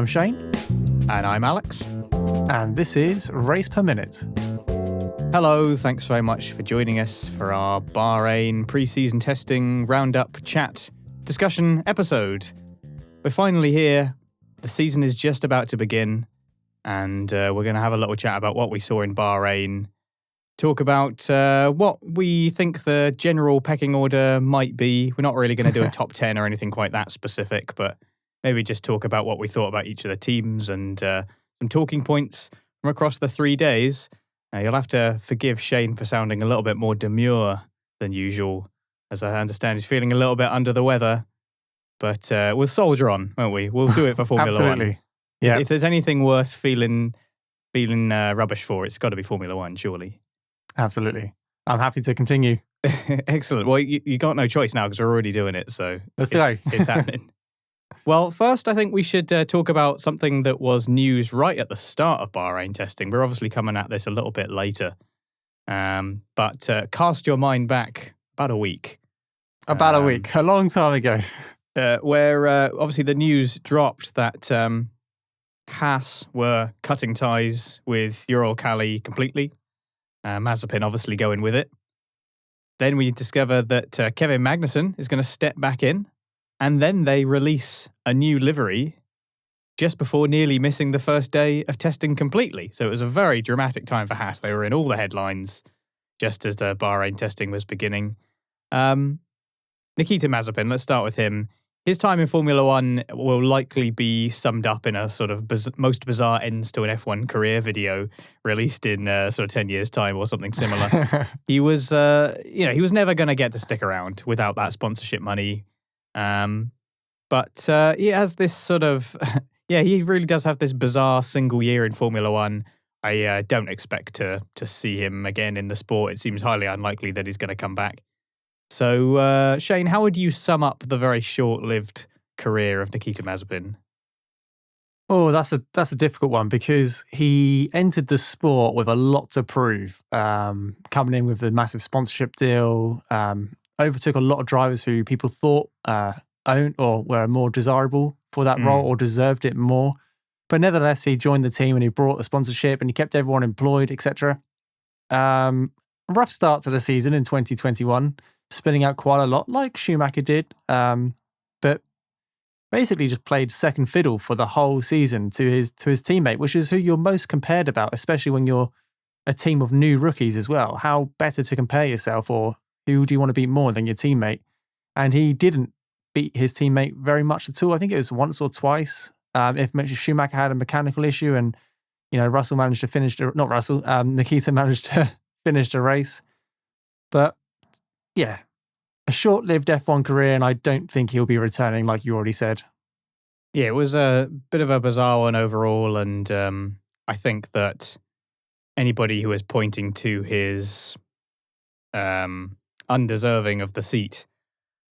I'm Shane. And I'm Alex. And this is Race Per Minute. Hello, thanks very much for joining us for our Bahrain pre-season testing Roundup chat discussion episode. We're finally here. The season is just about to begin, and we're going to have a little chat about what we saw in Bahrain, talk about what we think the general pecking order might be. We're not really going to do a top 10 or anything quite that specific, but maybe just talk about what we thought about each of the teams and some talking points from across the 3 days. You'll have to forgive Shane for sounding a little bit more demure than usual, as I understand he's feeling a little bit under the weather. But we'll soldier on, won't we? We'll do it for Formula Absolutely. 1. Yeah. If there's anything worth feeling rubbish for, it's got to be Formula 1, surely. Absolutely. I'm happy to continue. Excellent. Well, you got no choice now because we're already doing it, so Let's go. It's happening. Well, first, I think we should talk about something that was news right at the start of Bahrain testing. We're obviously coming at this a little bit later. But cast your mind back about a week. About a week, a long time ago. Where obviously the news dropped that Haas were cutting ties with Uralkali completely. Mazepin obviously going with it. Then we discover that Kevin Magnussen is going to step back in. And then they release a new livery just before nearly missing the first day of testing completely. So it was a very dramatic time for Haas. They were in all the headlines just as the Bahrain testing was beginning. Nikita Mazepin, let's start with him. His time in Formula One will likely be summed up in a sort of most bizarre ends to an F1 career video released in sort of 10 years' time or something similar. He was, he was never going to get to stick around without that sponsorship money. But he has this sort of, he really does have this bizarre single year in Formula One. I don't expect to see him again in the sport. It seems highly unlikely that he's going to come back. So, Shane, how would you sum up the very short-lived career of Nikita Mazepin? Oh, that's a difficult one because he entered the sport with a lot to prove. Coming in with a massive sponsorship deal, overtook a lot of drivers who people thought owned or were more desirable for that role or deserved it more. But nevertheless, he joined the team and he brought the sponsorship and he kept everyone employed, etc. Rough start to the season in 2021, spinning out quite a lot like Schumacher did, but basically just played second fiddle for the whole season to his teammate, which is who you're most compared about, especially when you're a team of new rookies as well. How better to compare yourself, or who do you want to beat more than your teammate? And he didn't beat his teammate very much at all. I think it was once or twice. If Schumacher had a mechanical issue and, Russell managed to finish, Nikita managed to finish the race. But yeah, a short-lived F1 career, and I don't think he'll be returning like you already said. Yeah, it was a bit of a bizarre one overall, and I think that anybody who is pointing to his undeserving of the seat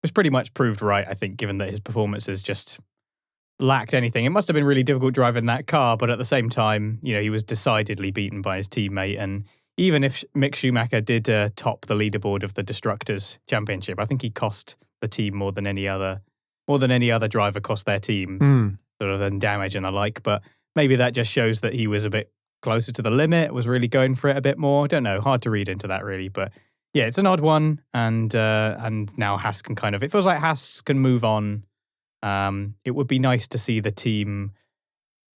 was pretty much proved right, I think, given that his performances just lacked anything. It must have been really difficult driving that car, but at the same time, he was decidedly beaten by his teammate. And even if Mick Schumacher did top the leaderboard of the Destructors Championship, I think he cost the team more than any other driver cost their team, sort of than damage and the like. But maybe that just shows that he was a bit closer to the limit, was really going for it a bit more. I don't know, hard to read into that really, but yeah, it's an odd one, and now Haas can it feels like Haas can move on. It would be nice to see the team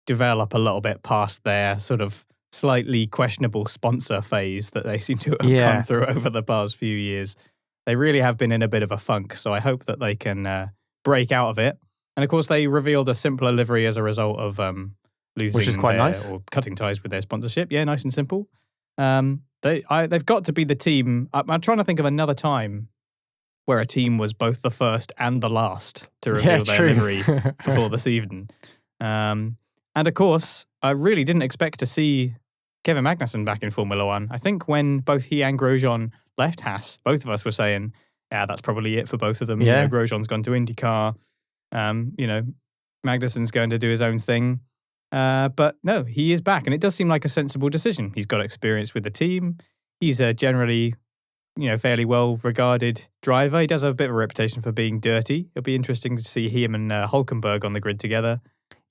develop a little bit past their sort of slightly questionable sponsor phase that they seem to have come through over the past few years. They really have been in a bit of a funk, so I hope that they can break out of it. And of course, they revealed a simpler livery as a result of losing, which is quite nice, or cutting ties with their sponsorship. Yeah, nice and simple. They've got to be the team. I'm trying to think of another time where a team was both the first and the last to reveal their livery before the season. And of course, I really didn't expect to see Kevin Magnussen back in Formula One. I think when both he and Grosjean left Haas, both of us were saying, yeah, that's probably it for both of them. Yeah. Grosjean's gone to IndyCar. Magnussen's going to do his own thing. But no, he is back, and it does seem like a sensible decision. He's got experience with the team. He's a generally, fairly well-regarded driver. He does have a bit of a reputation for being dirty. It'll be interesting to see him and Hulkenberg on the grid together.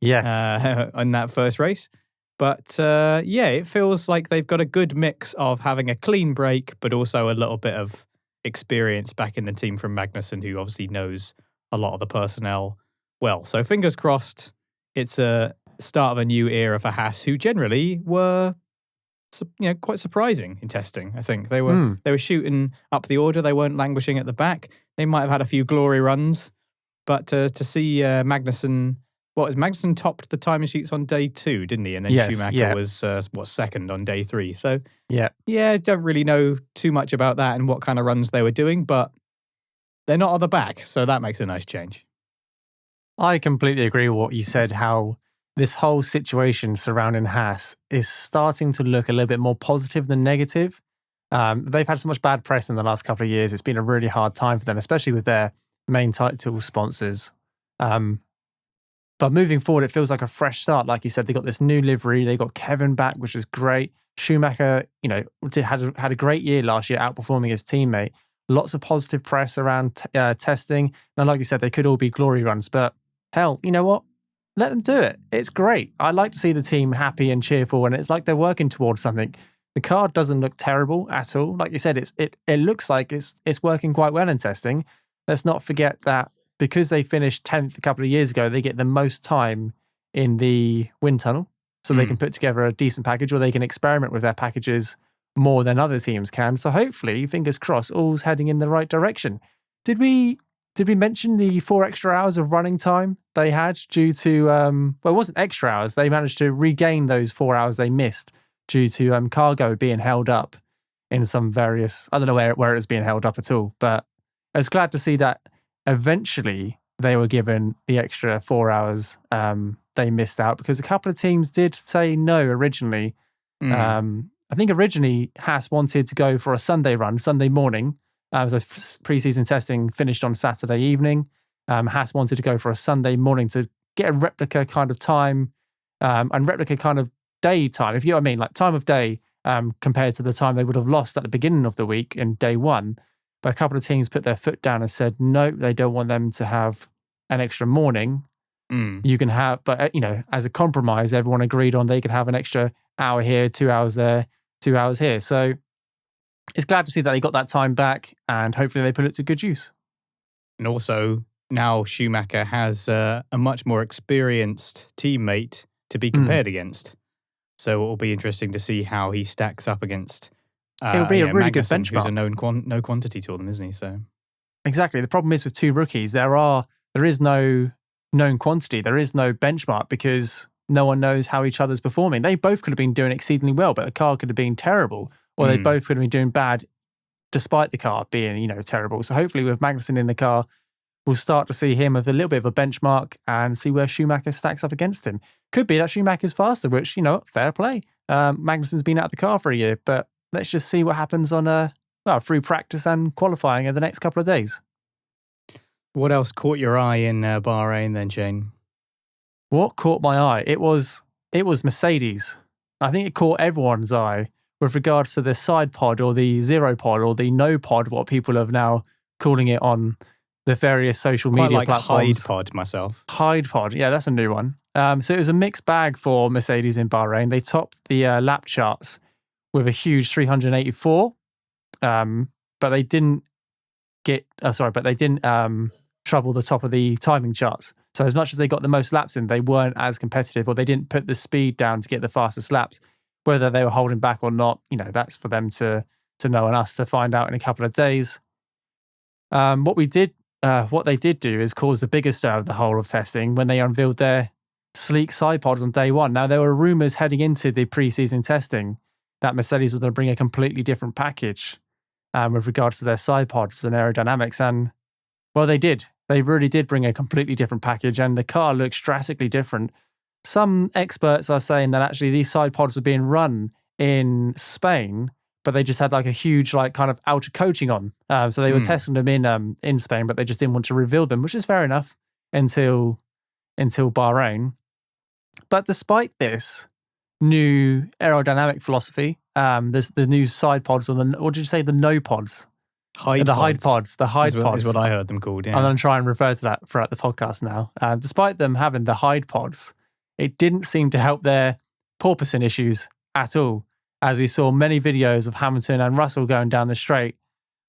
Yes. in that first race. But it feels like they've got a good mix of having a clean break, but also a little bit of experience back in the team from Magnussen, who obviously knows a lot of the personnel well. So fingers crossed, it's a start of a new era for Haas, who generally were quite surprising in testing. I think they were shooting up the order. They weren't languishing at the back. They might have had a few glory runs, but to see Magnussen. Magnussen topped the timing sheets on day 2, didn't he? And then Schumacher was, second on day 3. So, don't really know too much about that and what kind of runs they were doing, but they're not on the back, so that makes a nice change. I completely agree with what you said, how this whole situation surrounding Haas is starting to look a little bit more positive than negative. They've had so much bad press in the last couple of years. It's been a really hard time for them, especially with their main title sponsors. But moving forward, it feels like a fresh start. Like you said, they got this new livery. They got Kevin back, which is great. Schumacher, had a great year last year, outperforming his teammate. Lots of positive press around testing. Now, like you said, they could all be glory runs, but hell, you know what? Let them do it. It's great. I like to see the team happy and cheerful, and it's like they're working towards something. The car doesn't look terrible at all. Like you said, it looks like it's working quite well in testing. Let's not forget that because they finished 10th a couple of years ago, they get the most time in the wind tunnel. So they can put together a decent package, or they can experiment with their packages more than other teams can. So hopefully, fingers crossed, all's heading in the right direction. Did we mention the 4 extra hours of running time they had due to, it wasn't extra hours. They managed to regain those 4 hours they missed due to cargo being held up in some various, I don't know where it was being held up at all, but I was glad to see that eventually they were given the extra 4 hours they missed out, because a couple of teams did say no originally. I think originally Haas wanted to go for a Sunday run, Sunday morning. So pre-season testing finished on Saturday evening. Haas wanted to go for a Sunday morning to get a replica kind of time and replica kind of day time, if you know what I mean, like time of day compared to the time they would have lost at the beginning of the week in day 1. But a couple of teams put their foot down and said, no, they don't want them to have an extra morning. You can have, but as a compromise, everyone agreed on they could have an extra hour here, 2 hours there, 2 hours here. So it's glad to see that they got that time back, and hopefully they put it to good use. And also, now Schumacher has a much more experienced teammate to be compared against. So it will be interesting to see how he stacks up against. It'll be a really Magnussen, good benchmark. Who's a known quantity to them, isn't he? So exactly. The problem is with 2 rookies, there is no known quantity. There is no benchmark because no one knows how each other's performing. They both could have been doing exceedingly well, but the car could have been terrible, or they both could have been doing bad despite the car being, terrible. So hopefully with Magnussen in the car, we'll start to see him with a little bit of a benchmark and see where Schumacher stacks up against him. Could be that Schumacher's faster, which, fair play. Magnussen's been out of the car for a year, but let's just see what happens on through practice and qualifying in the next couple of days. What else caught your eye in Bahrain then, Shane? What caught my eye? It was Mercedes. I think it caught everyone's eye with regards to the side pod or the zero pod or the no pod, what people are now calling it on the various social media platforms. Hyde pod myself. Hyde pod, yeah, that's a new one. So it was a mixed bag for Mercedes in Bahrain. They topped the lap charts with a huge 384, but they didn't trouble the top of the timing charts. So as much as they got the most laps in, they weren't as competitive, or they didn't put the speed down to get the fastest laps. Whether they were holding back or not, that's for them to know and us to find out in a couple of days. What they did do is cause the biggest stir of the whole of testing when they unveiled their sleek side pods on day 1. Now, there were rumours heading into the pre-season testing that Mercedes was going to bring a completely different package with regards to their side pods and aerodynamics. And, well, they did. They really did bring a completely different package, and the car looks drastically different. Some experts are saying that actually these side pods were being run in Spain, but they just had like a huge kind of outer coating on. So they were testing them in Spain, but they just didn't want to reveal them, which is fair enough until Bahrain. But despite this new aerodynamic philosophy, there's the new side pods, or what did you say, the no pods? Hyde pods. The Hyde pods is what I heard them called. Yeah. I'm going to try and refer to that throughout the podcast now. Despite them having the Hyde pods, it didn't seem to help their porpoising issues at all, as we saw many videos of Hamilton and Russell going down the straight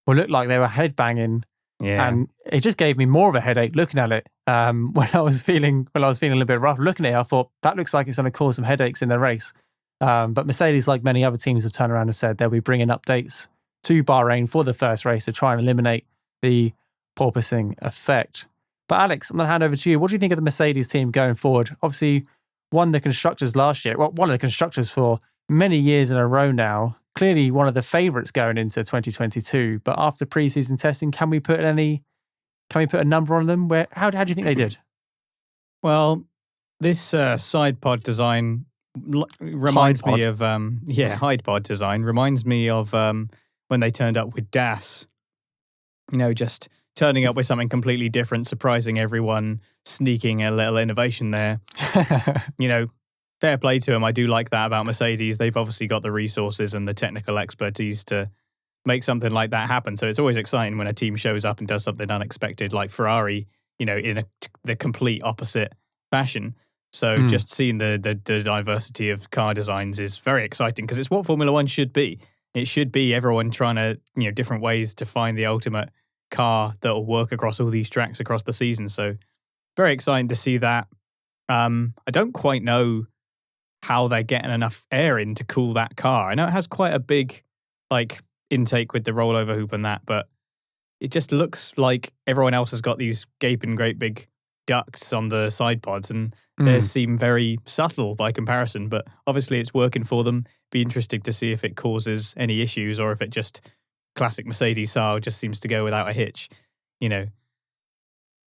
what looked like they were headbanging. Yeah. And it just gave me more of a headache looking at it. When I was feeling a little bit rough looking at it, I thought that looks like it's going to cause some headaches in the race. But Mercedes, like many other teams, have turned around and said they'll be bringing updates to Bahrain for the first race to try and eliminate the porpoising effect. But Alex, I'm going to hand over to you. What do you think of the Mercedes team going forward? Obviously, won the constructors last year. Well, one of the constructors for many years in a row now. Clearly one of the favourites going into 2022. But after pre-season testing, can we put a number on them? How do you think they did? Well, this side pod design reminds me of hide pod design reminds me of when they turned up with DAS. Just turning up with something completely different, surprising everyone, sneaking a little innovation there. Fair play to them. I do like that about Mercedes. They've obviously got the resources and the technical expertise to make something like that happen. So it's always exciting when a team shows up and does something unexpected, like Ferrari, in the complete opposite fashion. So just seeing the diversity of car designs is very exciting because it's what Formula One should be. It should be everyone trying to, different ways to find the ultimate car that will work across all these tracks across the season. So very exciting to see that. I don't quite know how they're getting enough air in to cool that car. I know it has quite a big intake with the rollover hoop and that, but it just looks like everyone else has got these gaping great big ducts on the side pods, and they seem very subtle by comparison, but obviously it's working for them. Be interesting to see if it causes any issues or if it just, classic Mercedes style, just seems to go without a hitch.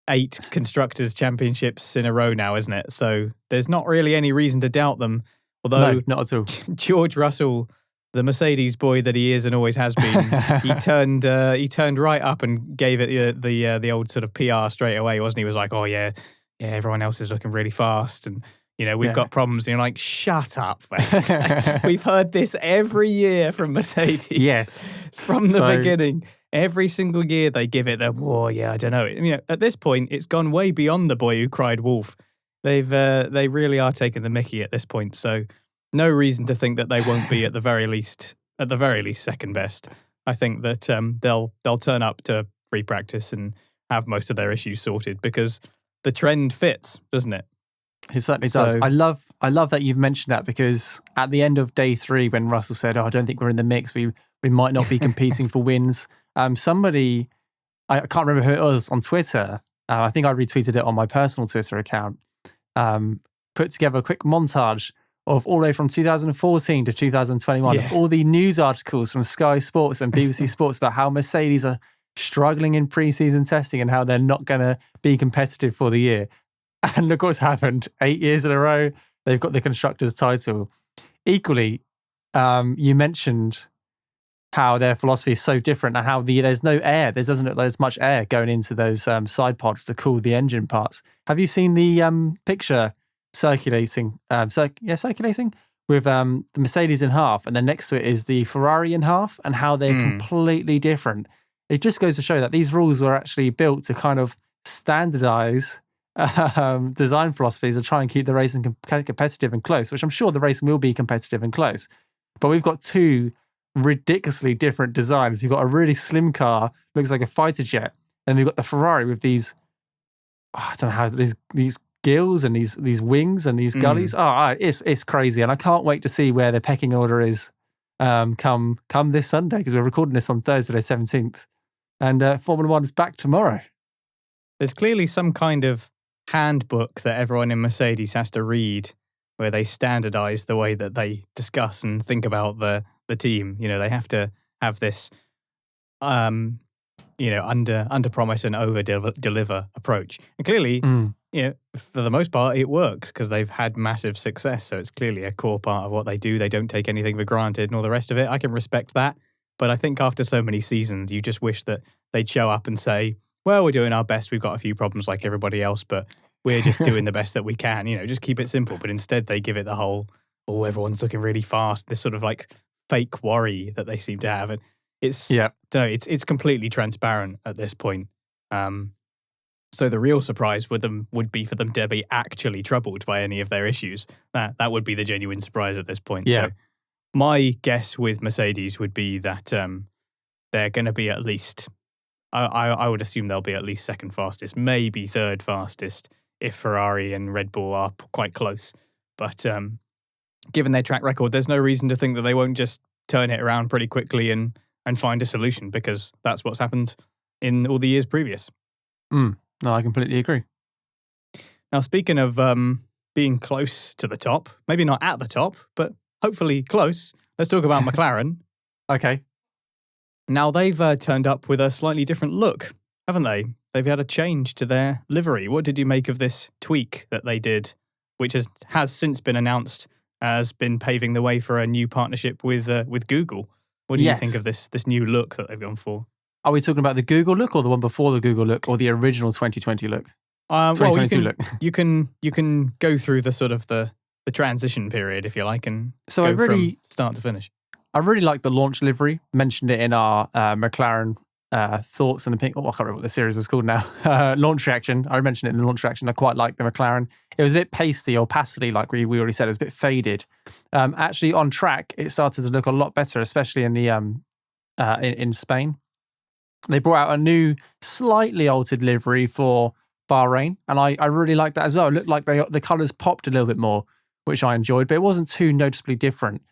8 constructors championships in a row now, isn't it? So there's not really any reason to doubt them. Although no, not at all. George Russell, the Mercedes boy that he is and always has been, he turned right up and gave it the old sort of PR straight away, wasn't he? He was like, oh yeah, everyone else is looking really fast, and we've got problems. And you're like, shut up, man. We've heard this every year from Mercedes. Yes, from the beginning. Every single year they give it the, I don't know. At this point, it's gone way beyond the boy who cried wolf. They really are taking the mickey at this point. So no reason to think that they won't be at the very least second best. I think that they'll turn up to free practice and have most of their issues sorted because the trend fits, doesn't it? It certainly does. I love that you've mentioned that because at the end of day 3, when Russell said, I don't think we're in the mix, we might not be competing for wins. Somebody, I can't remember who it was, on Twitter, I think I retweeted it on my personal Twitter account, put together a quick montage of all the way from 2014 to 2021 of all the news articles from Sky Sports and BBC Sports about how Mercedes are struggling in pre-season testing and how they're not going to be competitive for the year. And look what's happened. 8 years in a row, they've got the constructors title. Equally, you mentioned how their philosophy is so different and how there's no air. There doesn't look like there's much air going into those side pods to cool the engine parts. Have you seen the picture circulating with the Mercedes in half, and then next to it is the Ferrari in half, and how they're completely different? It just goes to show that these rules were actually built to kind of standardize design philosophies and try and keep the racing competitive and close, which I'm sure the racing will be competitive and close. But we've got 2 ridiculously different designs. You've got a really slim car, looks like a fighter jet, and we've got the Ferrari with these, I don't know how, these gills and these wings and these gullies. It's crazy, and I can't wait to see where the pecking order is come this Sunday, because we're recording this on Thursday the 17th, and Formula One is back tomorrow. There's clearly some kind of handbook that everyone in Mercedes has to read where they standardize the way that they discuss and think about the team. They have to have this under promise and over deliver approach. And clearly, for the most part, it works because they've had massive success. So it's clearly a core part of what they do. They don't take anything for granted and all the rest of it. I can respect that. But I think after so many seasons, you just wish that they'd show up and say, well, we're doing our best. We've got a few problems like everybody else, but we're just doing the best that we can. Just keep it simple. But instead, they give it the whole, everyone's looking really fast. This sort of fake worry that they seem to have. And it's completely transparent at this point. So the real surprise would be for them to be actually troubled by any of their issues. That would be the genuine surprise at this point. Yeah. So my guess with Mercedes would be that they're going to be at least, I would assume they'll be at least second fastest, maybe third fastest if Ferrari and Red Bull are quite close. But given their track record, there's no reason to think that they won't just turn it around pretty quickly and find a solution, because that's what's happened in all the years previous. No, I completely agree. Now, speaking of being close to the top, maybe not at the top, but hopefully close, let's talk about McLaren. Okay. Now, they've turned up with a slightly different look, haven't they? They've had a change to their livery. What did you make of this tweak that they did, which has since been announced as been paving the way for a new partnership with Google? What do you think of this new look that they've gone for? Are we talking about the Google look, or the one before the Google look, or the original 2020 look? 2022 look. You can go through the sort of the transition period, if you like, and so go from start to finish. I really like the launch livery. Mentioned it in our McLaren thoughts and opinion. I can't remember what the series was called now. Launch reaction. I mentioned it in the launch reaction. I quite like the McLaren. It was a bit pasty or pasty, like we already said. It was a bit faded. Actually, on track, it started to look a lot better, especially in the in Spain. They brought out a new, slightly altered livery for Bahrain, and I really liked that as well. It looked like the colours popped a little bit more, which I enjoyed, but it wasn't too noticeably different.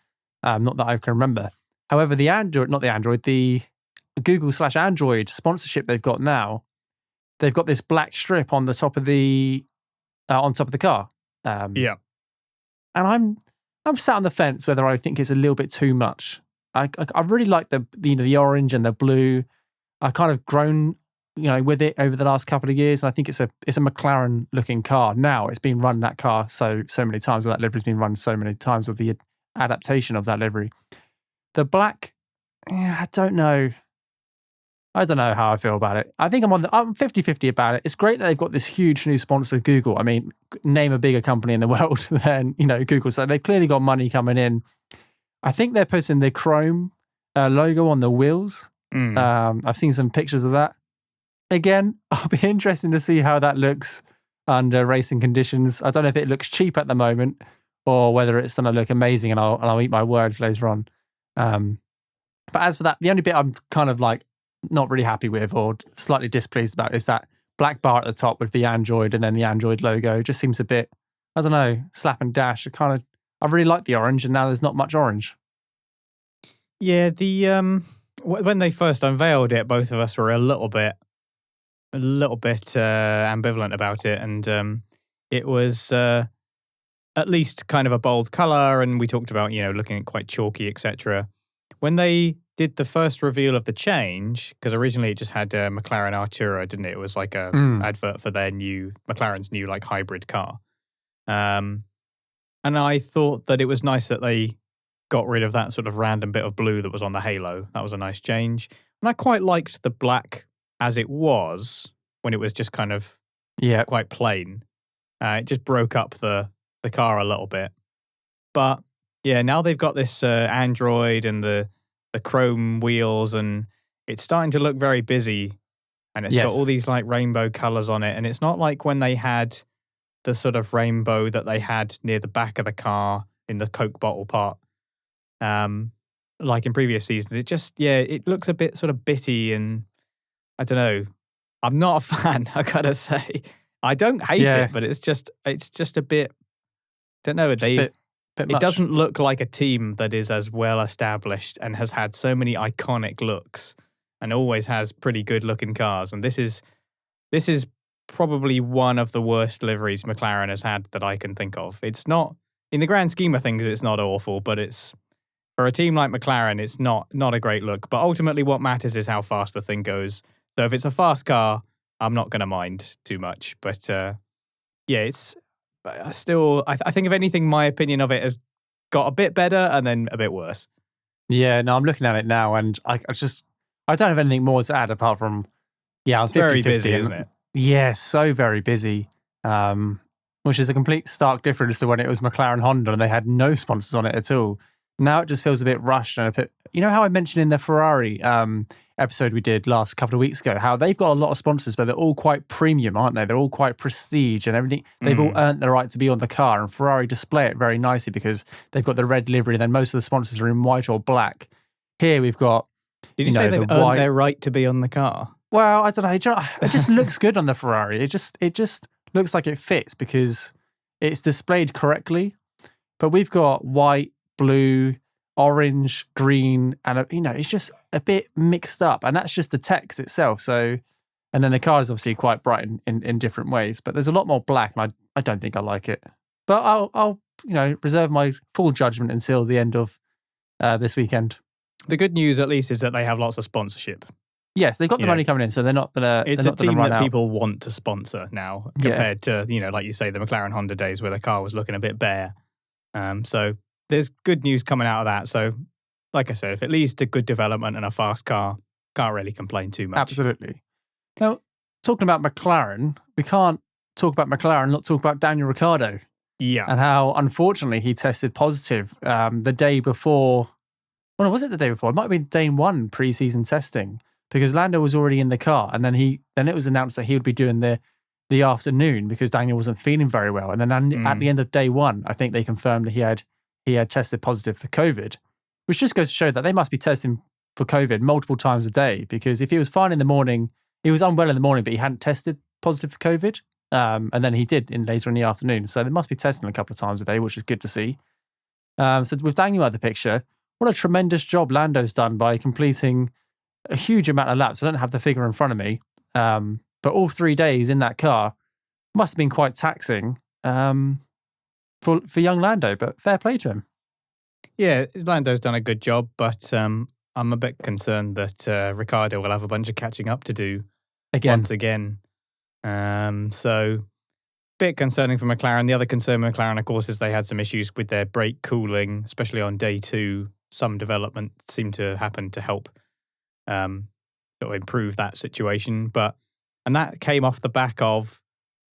Not that I can remember. However, the Google/Android sponsorship they've got now, they've got this black strip on the top of the car. Yeah, and I'm sat on the fence whether I think it's a little bit too much. I really like the orange and the blue. I've kind of grown with it over the last couple of years, and I think it's a McLaren looking car. Now it's been run, that car, so many times, or that livery's been run so many times with the adaptation of that livery. The black, I don't know how I feel about it. I think I'm 50-50 about it. It's great that they've got this huge new sponsor, Google. I mean, name a bigger company in the world than Google. So they've clearly got money coming in. I think they're putting the Chrome logo on the wheels. I've seen some pictures of that. Again, I'll be interested to see how that looks under racing conditions. I don't know if it looks cheap at the moment or whether it's going to look amazing, and I'll eat my words later on. But as for that, the only bit I'm kind of like not really happy with or slightly displeased about is that black bar at the top with the Android and then the Android logo. It just seems a bit, I don't know, slap and dash. I really like the orange, and now there's not much orange. Yeah, when they first unveiled it, both of us were a little bit ambivalent about it, and it was at least kind of a bold color, and we talked about looking at quite chalky, etc. When they did the first reveal of the change, because originally it just had McLaren Artura, didn't it? It was like a advert for their McLaren's new like hybrid car, and I thought that it was nice that they got rid of that sort of random bit of blue that was on the halo. That was a nice change. And I quite liked the black as it was when it was just kind of quite plain. It just broke up the car a little bit. But yeah, now they've got this Android and the chrome wheels, and it's starting to look very busy. And it's got all these like rainbow colors on it. And it's not like when they had the sort of rainbow that they had near the back of the car in the Coke bottle part. Like in previous seasons, it looks a bit sort of bitty, and I don't know. I'm not a fan, I gotta say. I don't hate it, but it's just a bit, don't know. It doesn't look like a team that is as well established and has had so many iconic looks and always has pretty good looking cars. And this is probably one of the worst liveries McLaren has had that I can think of. It's not, in the grand scheme of things, it's not awful, but it's, for a team like McLaren, it's not a great look. But ultimately what matters is how fast the thing goes. So if it's a fast car, I'm not going to mind too much. But it's still, I think if anything, my opinion of it has got a bit better and then a bit worse. Yeah, no, I'm looking at it now, and I don't have anything more to add apart from, I'm 50-50. Very busy, isn't it? Yeah, so very busy, which is a complete stark difference to when it was McLaren Honda and they had no sponsors on it at all. Now it just feels a bit rushed and You know how I mentioned in the Ferrari episode we did last couple of weeks ago, how they've got a lot of sponsors, but they're all quite premium, aren't they? They're all quite prestige and everything. They've all earned the right to be on the car, and Ferrari display it very nicely because they've got the red livery, and then most of the sponsors are in white or black. Here we've got. Did you say they've earned their right to be on the car? Well, I don't know. It just looks good on the Ferrari. It just looks like it fits because it's displayed correctly. But we've got white, blue, orange, green, and it's just a bit mixed up, and that's just the text itself. So, and then the car is obviously quite bright in different ways, but there's a lot more black, and I don't think I like it. But I'll reserve my full judgment until the end of this weekend. The good news, at least, is that they have lots of sponsorship. Yes, they've got the money coming in, so they're not gonna. It's a team that out. people want to sponsor now, compared to like you say, the McLaren Honda days where the car was looking a bit bare. So there's good news coming out of that. So, like I said, if it leads to good development and a fast car, can't really complain too much. Absolutely. Now, talking about McLaren, we can't talk about McLaren and not talk about Daniel Ricciardo. Yeah. And how, unfortunately, he tested positive the day before. Well, was it the day before? It might have been day one pre-season testing because Lando was already in the car, and then it was announced that he would be doing the afternoon because Daniel wasn't feeling very well. And then at the end of day one, I think they confirmed that he had tested positive for COVID, which just goes to show that they must be testing for COVID multiple times a day, because if he was fine in the morning, he was unwell in the morning, but he hadn't tested positive for COVID. And then he did later in the afternoon. So they must be testing a couple of times a day, which is good to see. So with Daniel out of the picture, what a tremendous job Lando's done by completing a huge amount of laps. I don't have the figure in front of me, but all 3 days in that car must have been quite taxing for young Lando, but fair play to him. Yeah, Lando's done a good job, but I'm a bit concerned that Ricciardo will have a bunch of catching up to do once again. So, bit concerning for McLaren. The other concern with McLaren, of course, is they had some issues with their brake cooling, especially on day two. Some development seemed to happen to help sort of improve that situation. And that came off the back of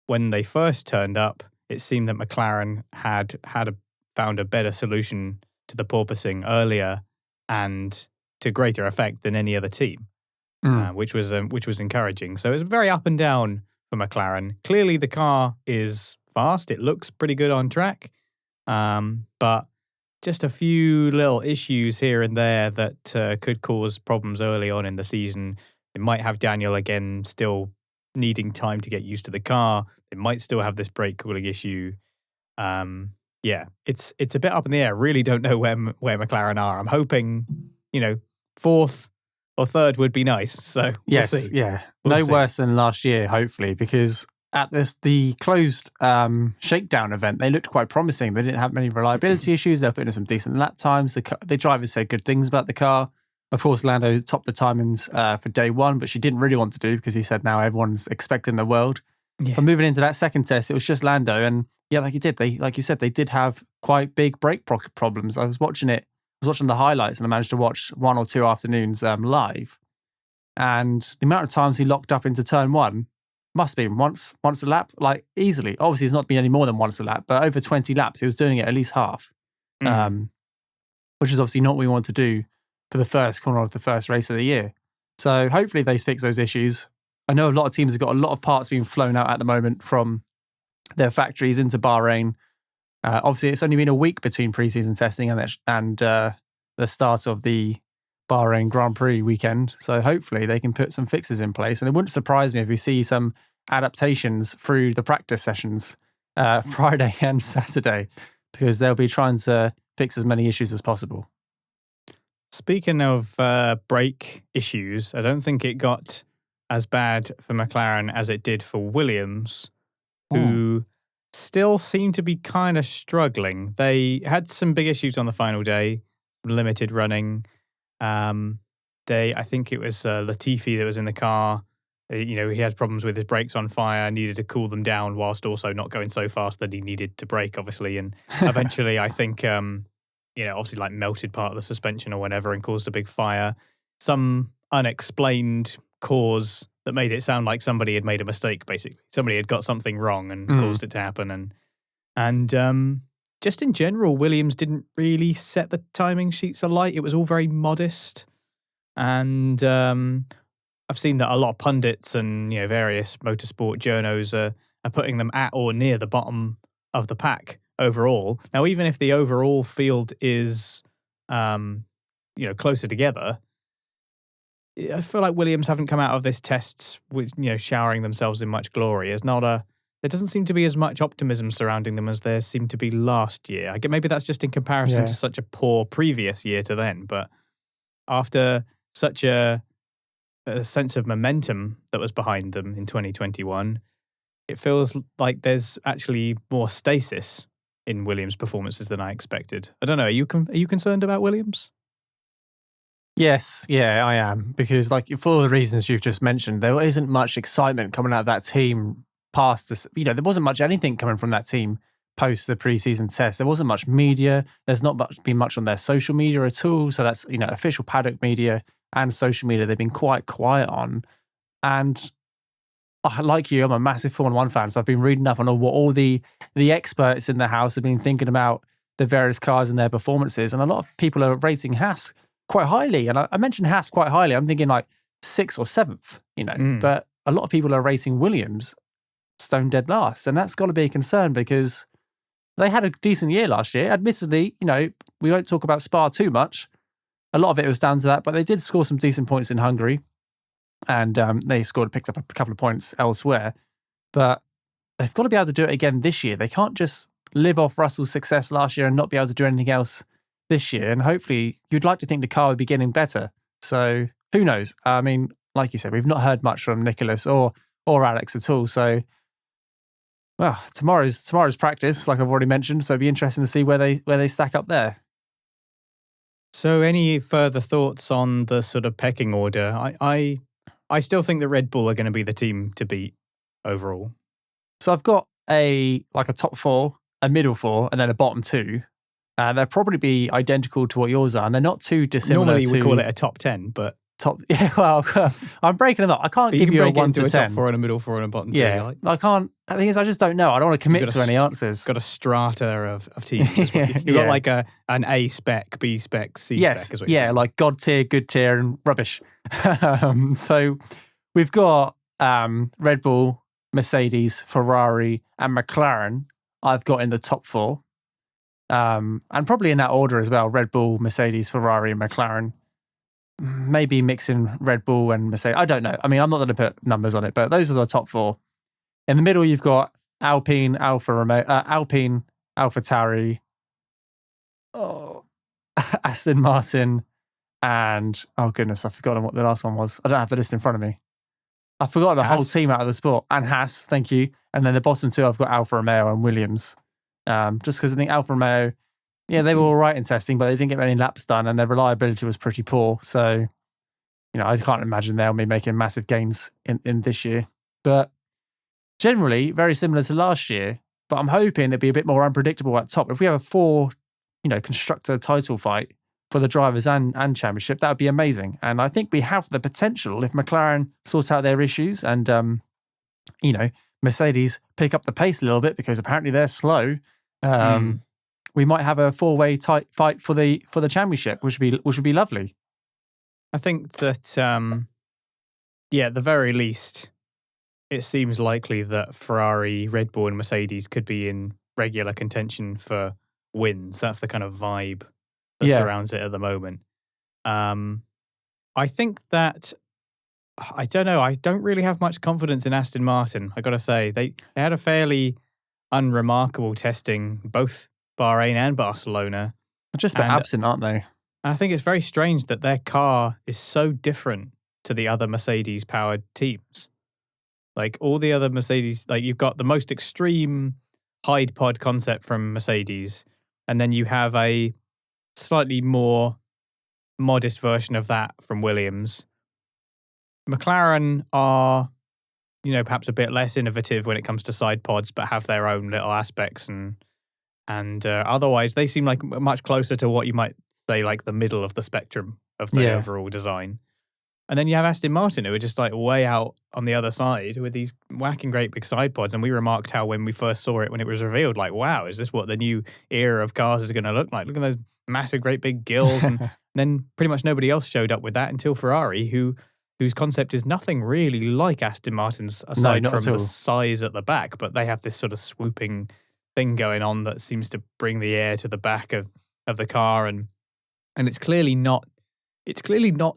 when they first turned up, it seemed that McLaren had found a better solution to the porpoising earlier and to greater effect than any other team, which was encouraging. So it's very up and down for McLaren. Clearly, the car is fast. It looks pretty good on track, but just a few little issues here and there that could cause problems early on in the season. It might have Daniel again still needing time to get used to the car. It might still have this brake cooling issue. It's a bit up in the air. Really don't know where McLaren are. I'm hoping, fourth or third would be nice. So we'll see. Yeah, We'll no see. worse than last year, hopefully, because at the closed shakedown event, they looked quite promising. They didn't have many reliability issues. They were putting in some decent lap times. The drivers said good things about the car. Of course, Lando topped the timings for day one, but she didn't really want to do because he said now everyone's expecting the world. Yeah. But moving into that second test, it was just Lando, and like you said, they did have quite big brake problems. I was watching the highlights, and I managed to watch one or two afternoons live, and the amount of times he locked up into turn one must have been once a lap, like easily. Obviously, it's not been any more than once a lap, but over 20 laps, he was doing it at least half, which is obviously not what we want to do for the first corner of the first race of the year. So hopefully they fix those issues. I know a lot of teams have got a lot of parts being flown out at the moment from their factories into Bahrain. Obviously, it's only been a week between pre-season testing and the start of the Bahrain Grand Prix weekend. So hopefully they can put some fixes in place. And it wouldn't surprise me if we see some adaptations through the practice sessions Friday and Saturday, because they'll be trying to fix as many issues as possible. Speaking of brake issues, I don't think it got as bad for McLaren as it did for Williams, who still seem to be kind of struggling. They had some big issues on the final day, limited running. I think it was Latifi that was in the car. He had problems with his brakes on fire, needed to cool them down whilst also not going so fast that he needed to brake, obviously. And eventually, I think, obviously like melted part of the suspension or whatever and caused a big fire. Some unexplained cause that made it sound like somebody had made a mistake, basically. Somebody had got something wrong and caused it to happen. And just in general, Williams didn't really set the timing sheets alight. It was all very modest. And I've seen that a lot of pundits and various motorsport journos are putting them at or near the bottom of the pack overall. Now, even if the overall field is closer together, I feel like Williams haven't come out of this test with showering themselves in much glory. There doesn't seem to be as much optimism surrounding them as there seemed to be last year. I get maybe that's just in comparison to such a poor previous year to then, but after such a sense of momentum that was behind them in 2021, it feels like there's actually more stasis in Williams' performances than I expected. I don't know. Are you concerned about Williams? Yes, yeah, I am, because for all the reasons you've just mentioned, there isn't much excitement coming out of that team past this. There wasn't much anything coming from that team post the preseason test. There wasn't much media. There's not been much on their social media at all. So that's official paddock media and social media they've been quite quiet on. And like you, I'm a massive Formula 1 fan, so I've been reading up on what all the experts in the house have been thinking about the various cars and their performances. And a lot of people are rating Haas quite highly. And I mentioned Haas quite highly. I'm thinking 6th or 7th, But a lot of people are rating Williams stone dead last. And that's got to be a concern because they had a decent year last year. Admittedly, we won't talk about Spa too much. A lot of it was down to that, but they did score some decent points in Hungary. And they picked up a couple of points elsewhere. But they've got to be able to do it again this year. They can't just live off Russell's success last year and not be able to do anything else this year. And hopefully, you'd like to think the car would be getting better. So who knows? I mean, like you said, we've not heard much from Nicholas or Alex at all. So, well, tomorrow's practice, like I've already mentioned. So it'd be interesting to see where they stack up there. So, any further thoughts on the sort of pecking order? I still think that Red Bull are going to be the team to beat overall. So I've got a top 4, a middle 4, and then a bottom 2. They'll probably be identical to what yours are, and they're not too dissimilar. Normally we call it a top 10, but yeah. Well, I'm breaking them up. I can't give you a 1 to 10. A top 4 and a middle 4 and a bottom 2. Yeah, I can't. The thing is, I just don't know. I don't want to commit to any answers. Got a strata of teams. You've got an A spec, B spec, C spec. Is what you're saying. Like God tier, good tier, and rubbish. So we've got Red Bull, Mercedes, Ferrari, and McLaren. I've got in the top 4, and probably in that order as well: Red Bull, Mercedes, Ferrari, and McLaren. Maybe mixing Red Bull and Mercedes. I don't know. I mean, I'm not going to put numbers on it, but those are the top 4. In the middle, you've got Alpine, AlphaTauri, Aston Martin, and oh goodness, I've forgotten what the last one was. I don't have the list in front of me. I've forgotten the whole team out of the sport. And Haas, thank you. And then the bottom 2, I've got Alfa Romeo and Williams. Just because I think Alfa Romeo, they were all right in testing, but they didn't get many laps done, and their reliability was pretty poor. So, I can't imagine they'll be making massive gains in this year. But generally, very similar to last year. But I'm hoping it'll be a bit more unpredictable at top. If we have a 4, constructor title fight for the drivers and championship, that would be amazing. And I think we have the potential, if McLaren sort out their issues and, Mercedes pick up the pace a little bit because apparently they're slow. We might have a 4-way tight fight for the championship, which would be lovely. I think that, at the very least, it seems likely that Ferrari, Red Bull, and Mercedes could be in regular contention for wins. That's the kind of vibe that surrounds it at the moment. I think that, I don't know, I don't really have much confidence in Aston Martin, I got to say. They had a fairly unremarkable testing, both Bahrain and Barcelona. They're just a bit absent, aren't they? I think it's very strange that their car is so different to the other Mercedes-powered teams. Like all the other Mercedes, like you've got the most extreme Hyde Pod concept from Mercedes, and then you have a slightly more modest version of that from Williams. McLaren are, perhaps a bit less innovative when it comes to side pods, but have their own little aspects, and otherwise they seem like much closer to what you might say like the middle of the spectrum of the overall design. And then you have Aston Martin, who are just like way out on the other side with these whacking great big side pods. And we remarked how when we first saw it, when it was revealed, like, wow, is this what the new era of cars is going to look like? Look at those massive, great big gills. And then pretty much nobody else showed up with that until Ferrari, whose concept is nothing really like Aston Martin's, aside from the size at the back. But they have this sort of swooping thing going on that seems to bring the air to the back of the car. And it's clearly not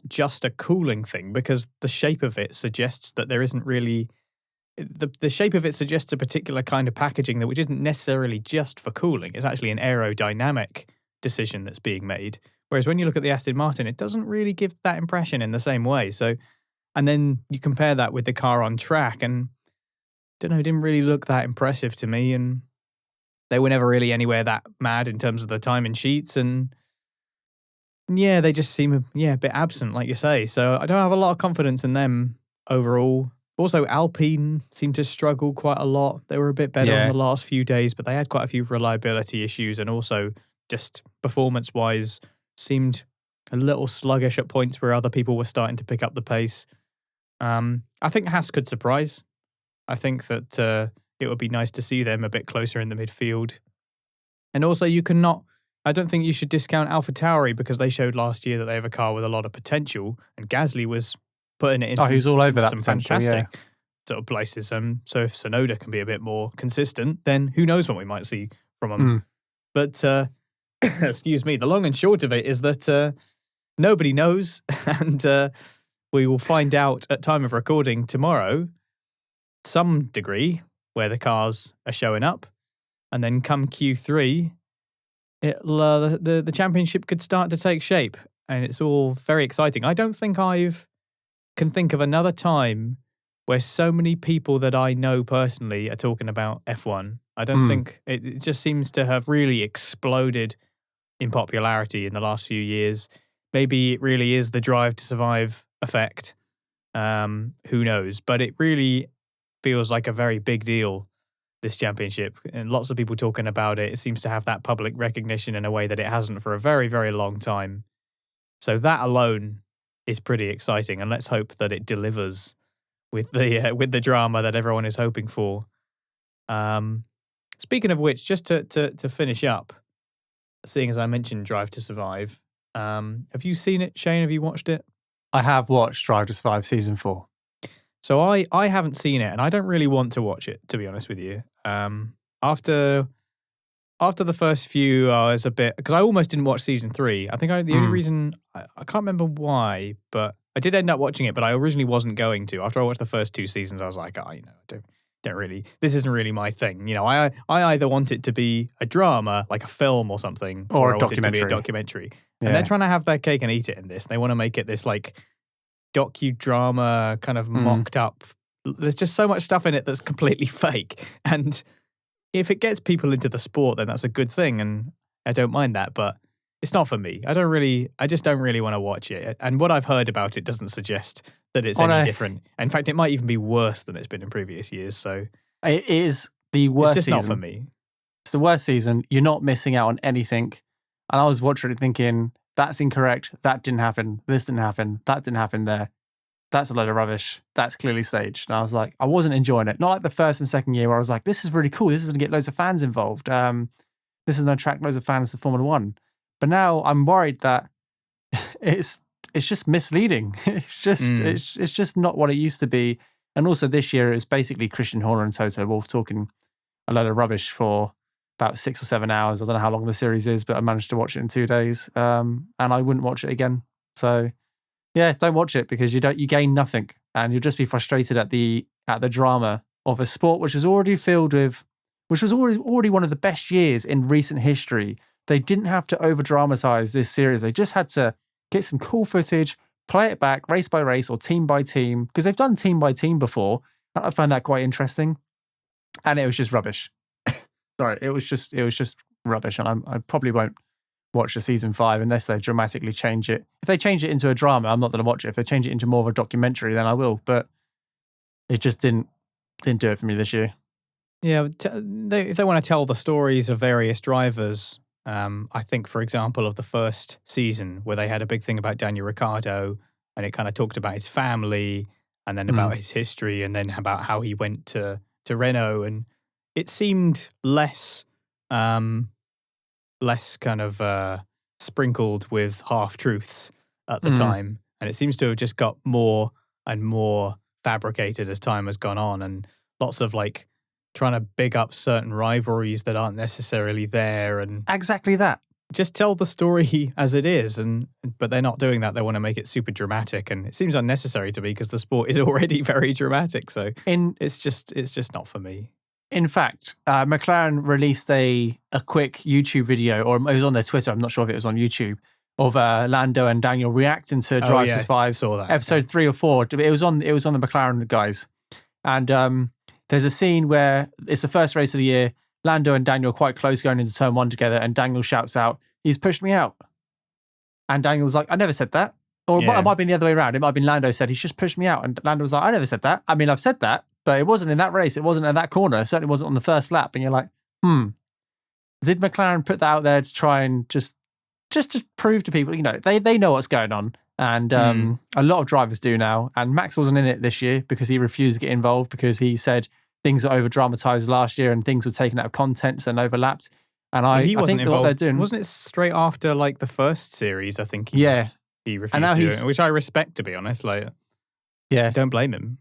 just a cooling thing, because the shape of it suggests that there isn't really the shape of it suggests a particular kind of packaging which isn't necessarily just for cooling. It's actually an aerodynamic decision that's being made. Whereas when you look at the Aston Martin, it doesn't really give that impression in the same way. So, and then you compare that with the car on track, and it didn't really look that impressive to me. And they were never really anywhere that mad in terms of the timing sheets. And yeah, they just seem a bit absent, like you say. So I don't have a lot of confidence in them overall. Also, Alpine seemed to struggle quite a lot. They were a bit better in the last few days, but they had quite a few reliability issues, and also just performance-wise seemed a little sluggish at points where other people were starting to pick up the pace. I think Haas could surprise. I think that it would be nice to see them a bit closer in the midfield. And also, I don't think you should discount AlphaTauri, because they showed last year that they have a car with a lot of potential, and Gasly was putting it into he's all over that some fantastic sort of places. So if Tsunoda can be a bit more consistent, then who knows what we might see from him. But excuse me, the long and short of it is that nobody knows, and we will find out at time of recording tomorrow, some degree, where the cars are showing up, and then come Q3, the championship could start to take shape, and it's all very exciting. I don't think can think of another time where so many people that I know personally are talking about F1. I don't think it just seems to have really exploded in popularity in the last few years. Maybe it really is the Drive to Survive effect. Who knows? But it really feels like a very big deal, this championship, and lots of people talking about it. It seems to have that public recognition in a way that it hasn't for a very, very long time. So that alone is pretty exciting, and let's hope that it delivers with the drama that everyone is hoping for. Speaking of which, just to finish up, seeing as I mentioned Drive to Survive, have you seen it, Shane? Have you watched it? I have watched Drive to Survive Season 4. So I haven't seen it, and I don't really want to watch it, to be honest with you. After the first few, I was a bit, because I almost didn't watch Season 3. I think the only reason, I can't remember why, but I did end up watching it, but I originally wasn't going to. After I watched the first 2 seasons, I was like, I don't really, this isn't really my thing. I either want it to be a drama, like a film or something, or I want it to be a documentary. And they're trying to have their cake and eat it in this. They want to make it this like docudrama kind of mocked up. There's just so much stuff in it that's completely fake. And if it gets people into the sport, then that's a good thing, and I don't mind that. But it's not for me. I just don't really want to watch it. And what I've heard about it doesn't suggest that it's any different. In fact, it might even be worse than it's been in previous years. So it is the worst season. It's just not for me. It's the worst season. You're not missing out on anything. And I was watching it thinking, that's incorrect. That didn't happen. This didn't happen. That didn't happen there. That's a load of rubbish. That's clearly staged. And I was like, I wasn't enjoying it. Not like the first and second year where I was like, this is really cool. This is going to get loads of fans involved. This is going to attract loads of fans to Formula One. But now I'm worried that it's just misleading. It's just not what it used to be. And also this year, it was basically Christian Horner and Toto Wolff talking a load of rubbish for about 6 or 7 hours. I don't know how long the series is, but I managed to watch it in 2 days. And I wouldn't watch it again. So yeah, don't watch it, because you gain nothing, and you'll just be frustrated at the drama of a sport which was already already one of the best years in recent history. They didn't have to over dramatize this series. They just had to get some cool footage, play it back race by race or team by team, because they've done team by team before. I found that quite interesting, and it was just rubbish. Sorry, it was just rubbish, and I probably won't watch the season 5 unless they dramatically change it. If they change it into a drama, I'm not going to watch it. If they change it into more of a documentary, then I will. But it just didn't do it for me this year. Yeah, if they want to tell the stories of various drivers, I think, for example, of the first season where they had a big thing about Daniel Ricciardo and it kind of talked about his family and then about his history and then about how he went to Renault, and it seemed less kind of sprinkled with half truths at the time, and it seems to have just got more and more fabricated as time has gone on, and lots of like trying to big up certain rivalries that aren't necessarily there, and exactly that. Just tell the story as it is, but they're not doing that. They want to make it super dramatic, and it seems unnecessary to me because the sport is already very dramatic. So it's just not for me. In fact, McLaren released a quick YouTube video, or it was on their Twitter. I'm not sure if it was on YouTube, of Lando and Daniel reacting to Drive to Survive, saw that, episode 3 or 4. It was on the McLaren guys, and there's a scene where it's the first race of the year. Lando and Daniel are quite close going into turn 1 together, and Daniel shouts out, "He's pushed me out." And Daniel's like, "I never said that." Or it might have been the other way around. It might have been Lando said, "He's just pushed me out." And Lando was like, "I never said that. I mean, I've said that, but it wasn't in that race. It wasn't in that corner. It certainly wasn't on the first lap." And you're like, did McLaren put that out there to try and just prove to people, they know what's going on. And a lot of drivers do now. And Max wasn't in it this year because he refused to get involved because he said things were over-dramatized last year and things were taken out of context and overlapped. And I think what they're doing... Wasn't it straight after like the first series, I think he refused to do it, which I respect, to be honest. Like, I don't blame him.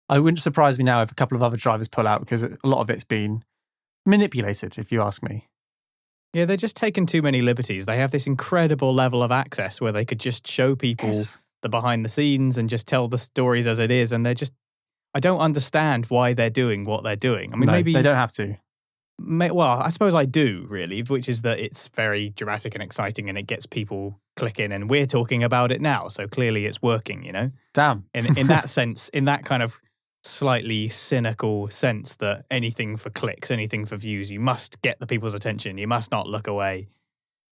I wouldn't surprise me now if a couple of other drivers pull out because a lot of it's been manipulated, if you ask me. Yeah, they're just taking too many liberties. They have this incredible level of access where they could just show people the behind the scenes and just tell the stories as it is. And they're just... I don't understand why they're doing what they're doing. I mean, maybe... they don't have to. Well, I suppose I do, really, which is that it's very dramatic and exciting and it gets people clicking and we're talking about it now. So clearly it's working, Damn. In that sense, in that kind of slightly cynical sense that anything for clicks, anything for views, you must get the people's attention. You must not look away.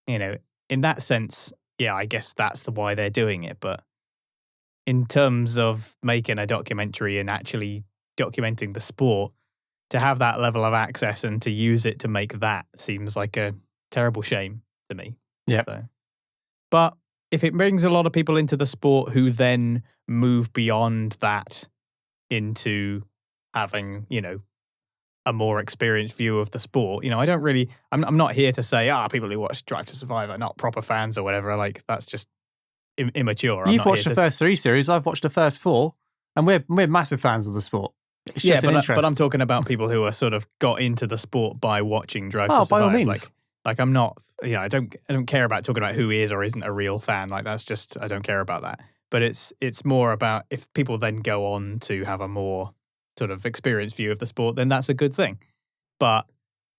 In that sense, I guess that's why they're doing it. But in terms of making a documentary and actually documenting the sport, to have that level of access and to use it to make that seems like a terrible shame to me. Yeah. But if it brings a lot of people into the sport who then move beyond that into having, a more experienced view of the sport, I don't really, I'm not here to say, people who watch Drive to Survive are not proper fans or whatever. Like, that's just immature. You've watched the first 3 series. I've watched the first 4, and we're massive fans of the sport. It's just an interest. But I'm talking about people who are sort of got into the sport by watching Drive to Survive. By all means. Like I'm not, I don't care about talking about who is or isn't a real fan. Like, that's just, I don't care about that. But it's more about if people then go on to have a more sort of experienced view of the sport, then that's a good thing. But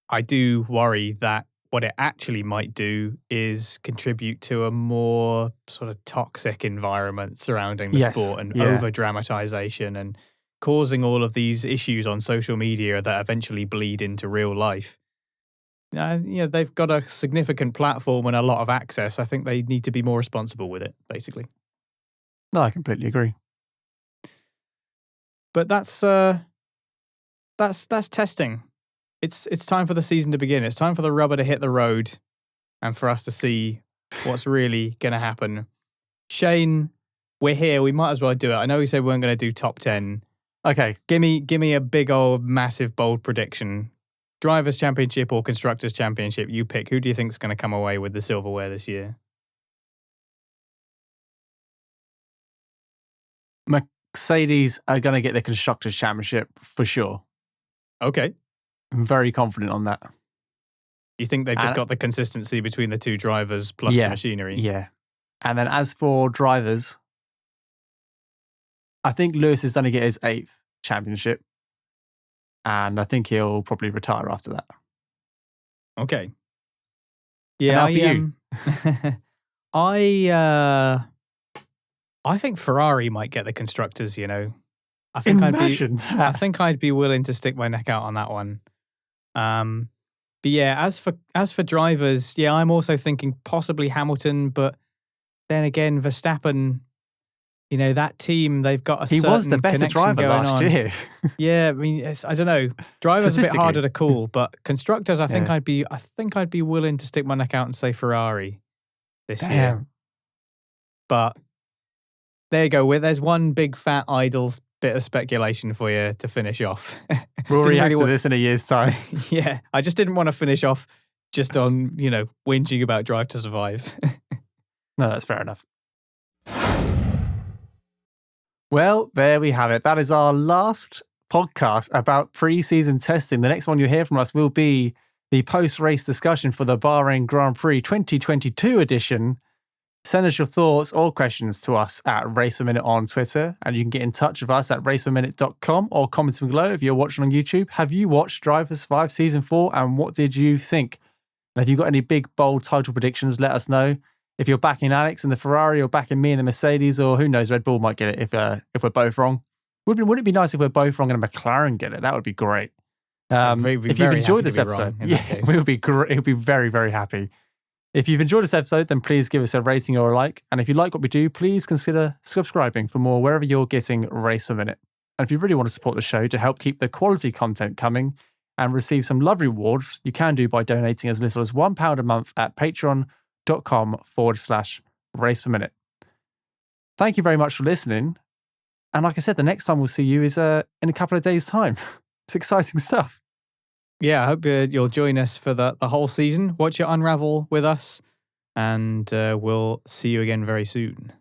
I do worry that what it actually might do is contribute to a more sort of toxic environment surrounding the sport and over-dramatization and causing all of these issues on social media that eventually bleed into real life. They've got a significant platform and a lot of access. I think they need to be more responsible with it, basically. No, I completely agree. But that's testing. It's time for the season to begin. It's time for the rubber to hit the road and for us to see what's really going to happen. Shane, we're here. We might as well do it. I know we said we weren't going to do top 10. Okay. Give me a big old massive bold prediction. Drivers' Championship or Constructors' Championship, you pick. Who do you think is going to come away with the silverware this year? Mercedes are going to get the Constructors' Championship for sure. Okay. I'm very confident on that. You think they've just got the consistency between the two drivers plus the machinery? Yeah. And then as for drivers, I think Lewis is going to get his 8th championship. And I think he'll probably retire after that. Okay. Yeah, for you? I think Ferrari might get the constructors, I think I'd be willing to stick my neck out on that one. But yeah, as for drivers, I'm also thinking possibly Hamilton, but then again, Verstappen, that team, they've got a certain connection. He was the better driver last year. Yeah, I mean, I don't know. Drivers a bit harder to call, but constructors, I think I'd be willing to stick my neck out and say Ferrari this year. But There you go. There's one big fat idle bit of speculation for you to finish off. We'll react to this in a year's time. Yeah, I just didn't want to finish off just on, whinging about Drive to Survive. No, that's fair enough. Well, there we have it. That is our last podcast about pre-season testing. The next one you'll hear from us will be the post-race discussion for the Bahrain Grand Prix 2022 edition. Send us your thoughts or questions to us at RacePerMinute on Twitter, and you can get in touch with us at raceperminute.com or comment below if you're watching on YouTube. Have you watched Drive to Survive Season 4 and what did you think? And if you've got any big, bold title predictions, let us know. If you're backing Alex in the Ferrari or backing me in the Mercedes, or who knows, Red Bull might get it if we're both wrong. Wouldn't it be nice if we're both wrong and a McLaren get it? That would be great. If you've enjoyed this episode, we would be great. We'll be very, very happy. If you've enjoyed this episode, then please give us a rating or a like. And if you like what we do, please consider subscribing for more wherever you're getting Race Per Minute. And if you really want to support the show to help keep the quality content coming and receive some lovely rewards, you can do by donating as little as £1 a month at patreon.com/Race Per Minute. Thank you very much for listening. And like I said, the next time we'll see you is in a couple of days' time. It's exciting stuff. Yeah, I hope you'll join us for the whole season. Watch it unravel with us, and we'll see you again very soon.